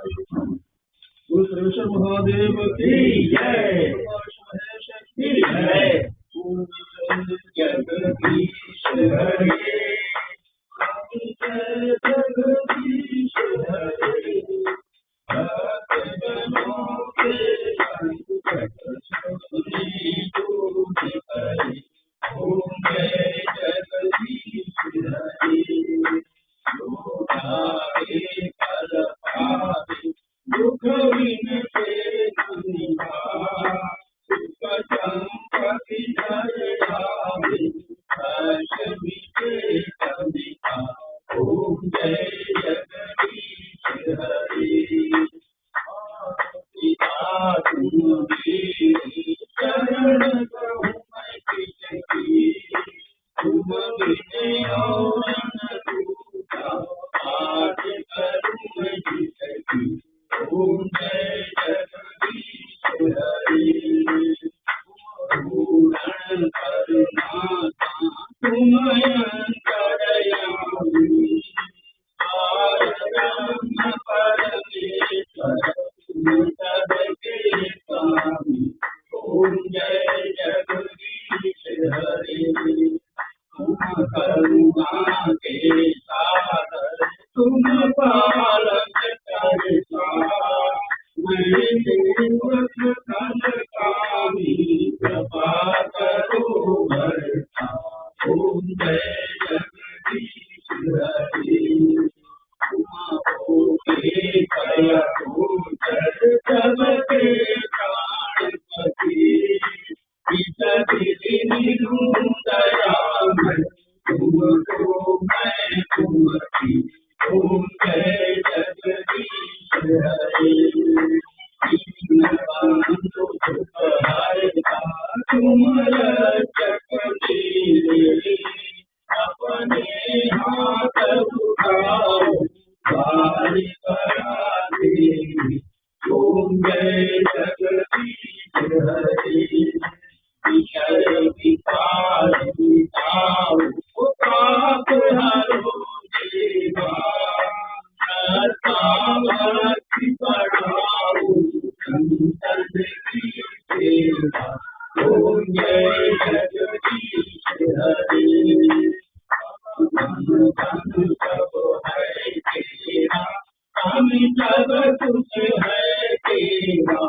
गुरु सर्वेश्वर महादेव की जय, महेश की जय। जगदीश हरे, जगदीश हरे, भक्त जनों के संकट सुनी दूर करे। ओम जय जगदीश हरे, लोकारे कल पावे दुख विनते दुनिया, सुख संपत्ति धर आवे, हर्ष मिटे कविता। ओम जय जगदीश हरे, पिता तुम्हारी शरण कहूँ मैं किसकी, तुम बिन और न दूजा, आज करूँ मैं जिसकी। ओम जय जगदीश हरे, पूर्ण करुणाता तुम अंतर्यामी, ब्रह्म परमेश्वर तुम सबके स्वामी। ओम जय जगदीश हरे, तुम करुणा के सागर तुम पालक करता, मैं सेवक कल कामी, कृपा करो भरता। ओम जय जगदीश हरे, तुम होके कया गोचर सबके प्राणपति, दयामय तुमको मैं तुमकी। ओम जय जगदीश हरे, दीनबंधु सुखहर्ता तुम रक्षक मेरे, अपने हाथ उठाओ बारी करा दे। ओम जय जगदीश हरे, विषय विकार मिटाओ पाप हरो देवा, भक्ति बढ़ाओ संतन की सेवा। ओम जय जगदीश हरे, धन धन सब है तेरा, हम सब कुछ है तेरा,